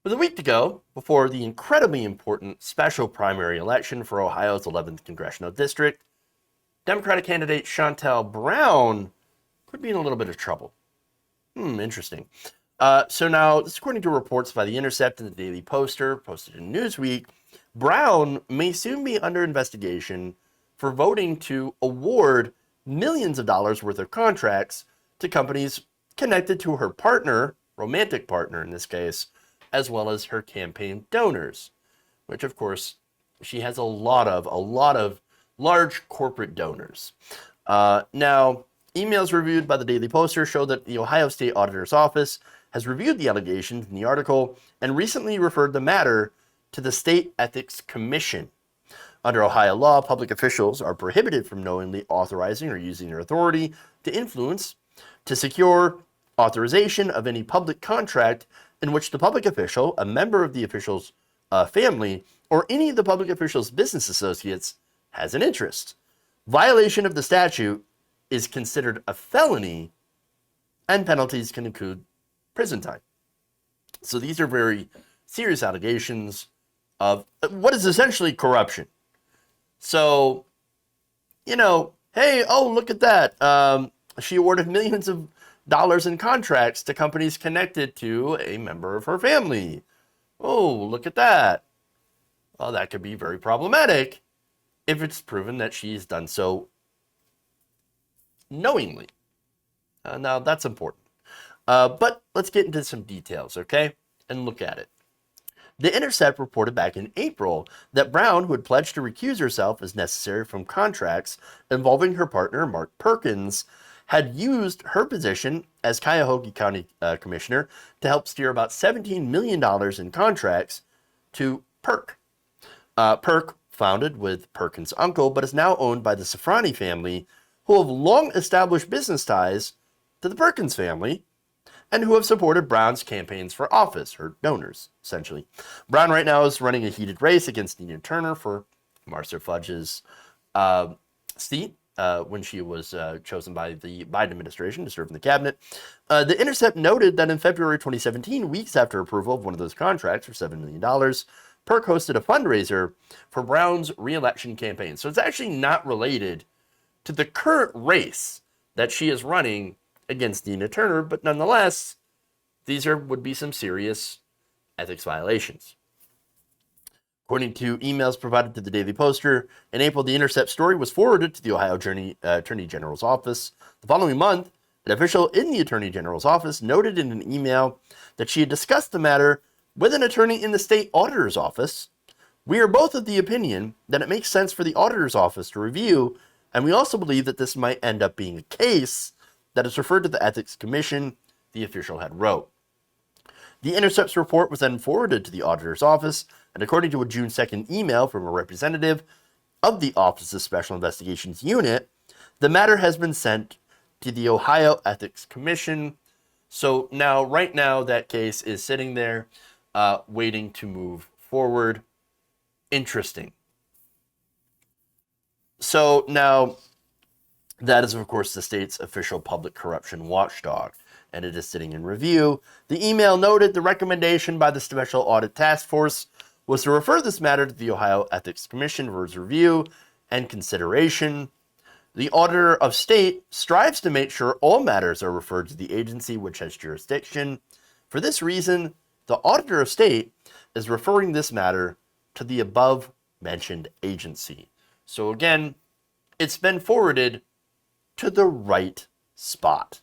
With a week to go before the incredibly important special primary election for Ohio's 11th congressional district, Democratic candidate Shontel Brown could be in a little bit of trouble. Interesting. So now, this is according to reports by The Intercept and the Daily Poster, posted in Newsweek. Brown may soon be under investigation for voting to award millions of dollars worth of contracts to companies connected to her partner, romantic partner in this case, as well as her campaign donors, which of course she has a lot of large corporate donors. Now, emails reviewed by the Daily Poster show that the Ohio State Auditor's Office has reviewed the allegations in the article and recently referred the matter to the State Ethics Commission. Under Ohio law, public officials are prohibited from knowingly authorizing or using their authority to influence, to secure authorization of any public contract in which the public official, a member of the official's family, or any of the public official's business associates has an interest. Violation of the statute is considered a felony, and penalties can include prison time. So these are very serious allegations of what is essentially corruption. So, hey, oh, look at that. She awarded millions of dollars in contracts to companies connected to a member of her family. Oh, look at that. Well, that could be very problematic if it's proven that she's done so knowingly. Now, that's important. But let's get into some details, okay? And look at it. The Intercept reported back in April that Brown, who had pledged to recuse herself as necessary from contracts involving her partner, Mark Perkins, had used her position as Cuyahoga County Commissioner to help steer about $17 million in contracts to Perk. Perk, founded with Perkins' uncle, but is now owned by the Safrani family, who have long established business ties to the Perkins family, and who have supported Brown's campaigns for office, her donors, essentially. Brown right now is running a heated race against Nina Turner for Marcia Fudge's seat when she was chosen by the Biden administration to serve in the cabinet. The Intercept noted that in February 2017, weeks after approval of one of those contracts for $7 million, Perk hosted a fundraiser for Brown's re-election campaign. So it's actually not related to the current race that she is running against Nina Turner, but nonetheless, these would be some serious ethics violations. According to emails provided to the Daily Poster, in April, the Intercept story was forwarded to the Ohio Attorney General's office. The following month, an official in the Attorney General's office noted in an email that she had discussed the matter with an attorney in the state auditor's office. We are both of the opinion that it makes sense for the auditor's office to review, and we also believe that this might end up being a case that is referred to the Ethics Commission, the official had wrote. The Intercept's report was then forwarded to the auditor's office, and according to a June 2nd email from a representative of the Office's Special Investigations Unit, the matter has been sent to the Ohio Ethics Commission. So right now, that case is sitting there waiting to move forward. Interesting. So now, that is, of course, the state's official public corruption watchdog, and it is sitting in review. The email noted the recommendation by the Special Audit Task Force was to refer this matter to the Ohio Ethics Commission for its review and consideration. The Auditor of State strives to make sure all matters are referred to the agency which has jurisdiction. For this reason, the Auditor of State is referring this matter to the above-mentioned agency. So again, it's been forwarded to the right spot.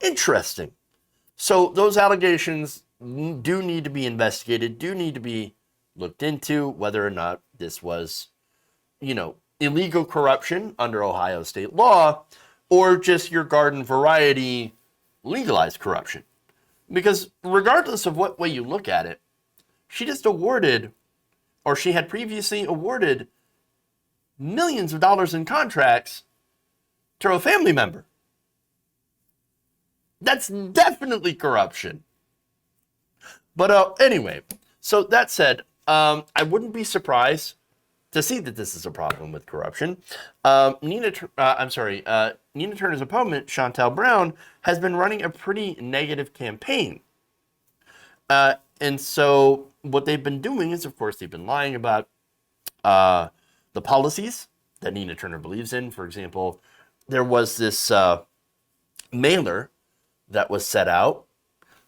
Interesting. So those allegations do need to be investigated, do need to be looked into, whether or not this was, illegal corruption under Ohio state law, or just your garden variety legalized corruption. Because regardless of what way you look at it, she just awarded, or she had previously awarded, millions of dollars in contracts to a family member. That's definitely corruption. But anyway, so that said, I wouldn't be surprised to see that this is a problem with corruption. Nina Turner's opponent, Shontel Brown, has been running a pretty negative campaign. And so what they've been doing is, of course, they've been lying about the policies that Nina Turner believes in. For example, there was this mailer that was set out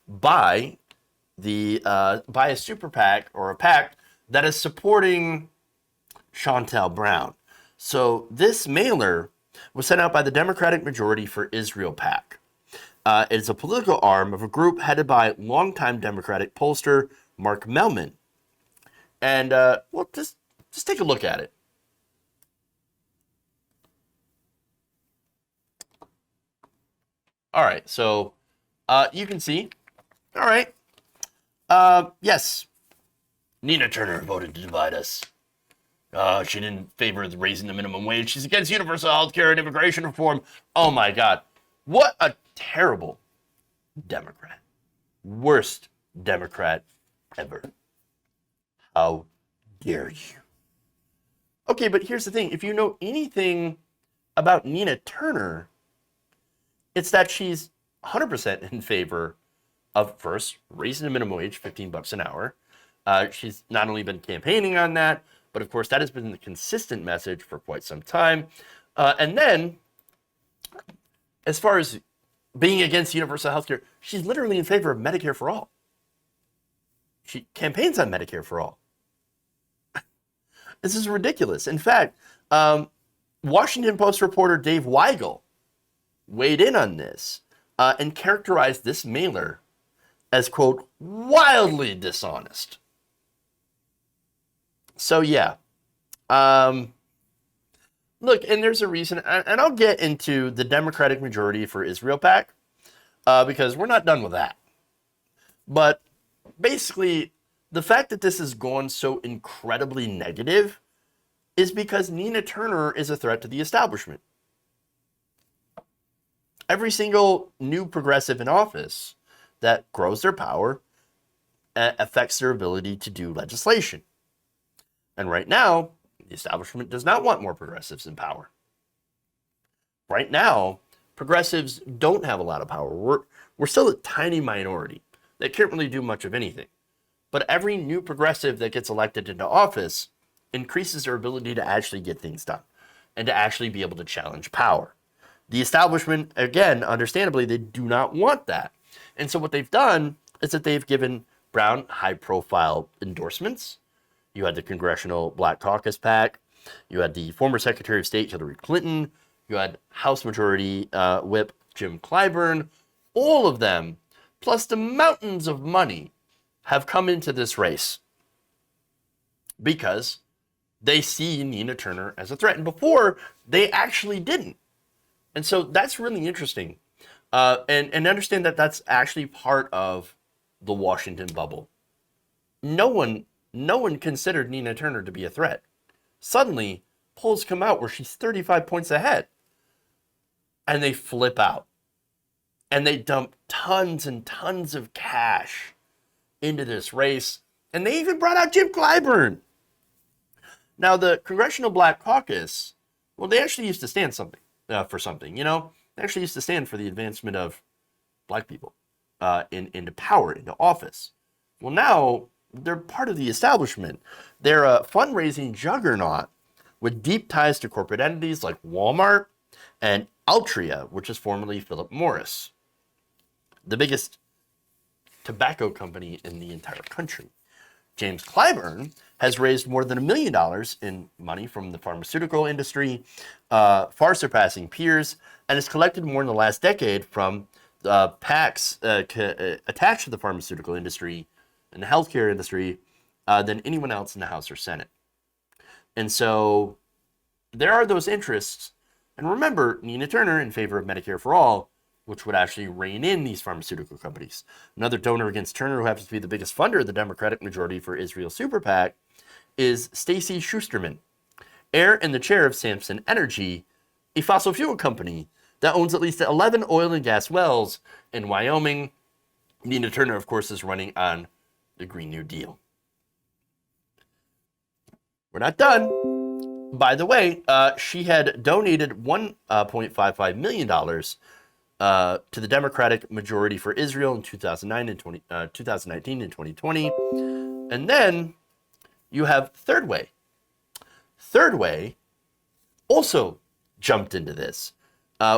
by by a super PAC or a PAC that is supporting Shontel Brown. So this mailer was sent out by the Democratic Majority for Israel PAC. It is a political arm of a group headed by longtime Democratic pollster Mark Mellman. And well, just take a look at it. All right, so you can see. All right. Yes, Nina Turner voted to divide us. She didn't favor raising the minimum wage. She's against universal health care and immigration reform. Oh my God. What a terrible Democrat. Worst Democrat ever. How dare you? Okay, but here's the thing. If you know anything about Nina Turner, it's that she's 100% in favor of, first, raising the minimum wage, 15 bucks an hour. She's not only been campaigning on that, but of course that has been the consistent message for quite some time. And then, as far as being against universal health care, she's literally in favor of Medicare for all. She campaigns on Medicare for all. This is ridiculous. In fact, Washington Post reporter Dave Weigel weighed in on this and characterized this mailer as, quote, wildly dishonest. So, yeah. Look, and there's a reason, and I'll get into the Democratic Majority for Israel PAC, because we're not done with that. But basically, the fact that this has gone so incredibly negative is because Nina Turner is a threat to the establishment. Every single new progressive in office that grows their power affects their ability to do legislation. And right now, the establishment does not want more progressives in power. Right now, progressives don't have a lot of power. We're still a tiny minority that can't really do much of anything. But every new progressive that gets elected into office increases their ability to actually get things done and to actually be able to challenge power. The establishment, again, understandably, they do not want that. And so what they've done is that they've given Brown high-profile endorsements. You had the Congressional Black Caucus PAC. You had the former Secretary of State Hillary Clinton. You had House Majority Whip Jim Clyburn. All of them, plus the mountains of money, have come into this race because they see Nina Turner as a threat. And before, they actually didn't. And so that's really interesting. And understand that that's actually part of the Washington bubble. No one considered Nina Turner to be a threat. Suddenly, polls come out where she's 35 points ahead. And they flip out. And they dump tons and tons of cash into this race. And they even brought out Jim Clyburn. Now, the Congressional Black Caucus, well, they actually used to stand for something, you know? They actually used to stand for the advancement of black people into power, into office. Well, now they're part of the establishment. They're a fundraising juggernaut with deep ties to corporate entities like Walmart and Altria, which is formerly Philip Morris, the biggest tobacco company in the entire country. James Clyburn has raised more than $1 million in money from the pharmaceutical industry, far surpassing peers, and has collected more in the last decade from PACs attached to the pharmaceutical industry and the healthcare industry than anyone else in the House or Senate. And so there are those interests. And remember, Nina Turner in favor of Medicare for all, which would actually rein in these pharmaceutical companies. Another donor against Turner, who happens to be the biggest funder of the Democratic Majority for Israel Super PAC, is Stacy Schusterman, heir and the chair of Samson Energy, a fossil fuel company that owns at least 11 oil and gas wells in Wyoming. Nina Turner, of course, is running on the Green New Deal. We're not done. By the way, she had donated $1.55 million to the Democratic majority for Israel in 2019 and 2020. And then you have Third Way. Third Way also jumped into this,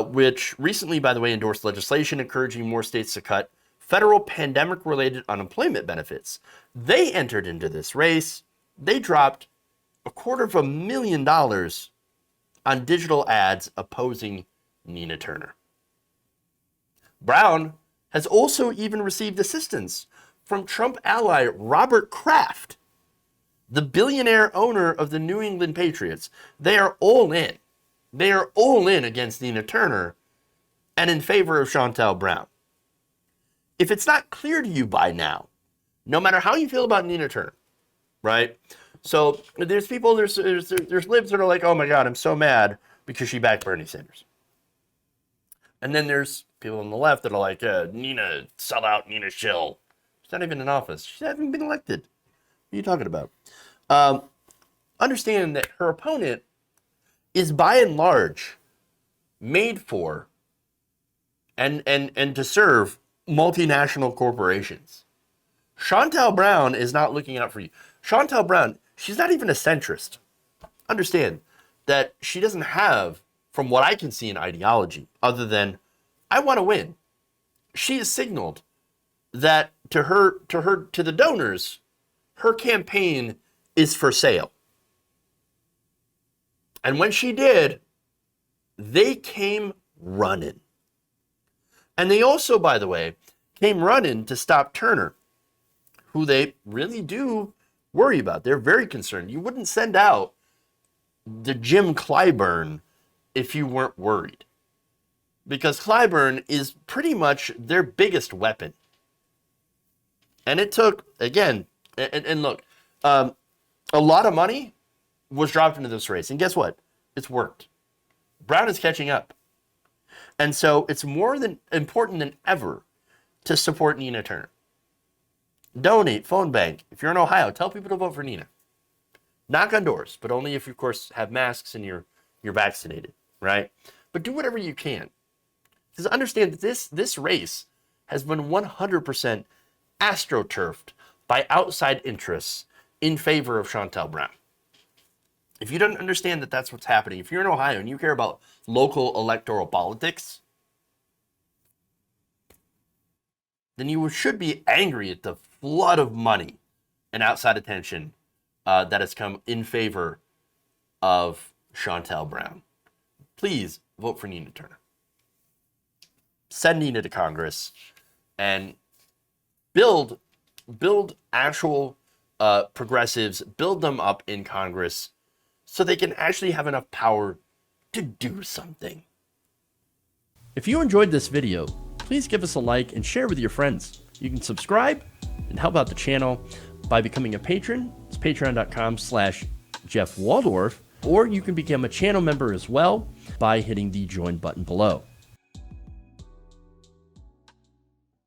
which recently, by the way, endorsed legislation encouraging more states to cut federal pandemic-related unemployment benefits. They entered into this race. They dropped $250,000 on digital ads opposing Nina Turner. Brown has also even received assistance from Trump ally Robert Kraft, the billionaire owner of the New England Patriots. They are all in. They are all in against Nina Turner and in favor of Shontel Brown. If it's not clear to you by now, no matter how you feel about Nina Turner, right? So there's people, there's libs that are like, oh my God, I'm so mad because she backed Bernie Sanders. And then there's people on the left that are like, Nina, sell out, Nina shill. She's not even in office. She hasn't been elected. What are you talking about? Understand that her opponent is by and large made for and to serve multinational corporations. Shontel Brown is not looking out for you. Shontel Brown, she's not even a centrist. Understand that she doesn't have, from what I can see, an ideology other than I want to win. She has signaled that to the donors, her campaign is for sale. And when she did, they came running. And they also, by the way, came running to stop Turner, who they really do worry about. They're very concerned. You wouldn't send out the Jim Clyburn if you weren't worried, because Clyburn is pretty much their biggest weapon. And it took, again, and look, a lot of money was dropped into this race. And guess what? It's worked. Brown is catching up. And so it's more than important than ever to support Nina Turner. Donate, phone bank. If you're in Ohio, tell people to vote for Nina. Knock on doors, but only if you, of course, have masks and you're vaccinated, right? But do whatever you can. Because understand that this race has been 100% astroturfed by outside interests in favor of Shontel Brown. If you don't understand that that's what's happening, if you're in Ohio and you care about local electoral politics, then you should be angry at the flood of money and outside attention that has come in favor of Shontel Brown. Please vote for Nina Turner. Send Nina to Congress and build actual progressives, build them up in Congress so they can actually have enough power to do something. If you enjoyed this video, please give us a like and share with your friends. You can subscribe and help out the channel by becoming a patron. It's patreon.com/Jeff Waldorf, or you can become a channel member as well by hitting the join button below.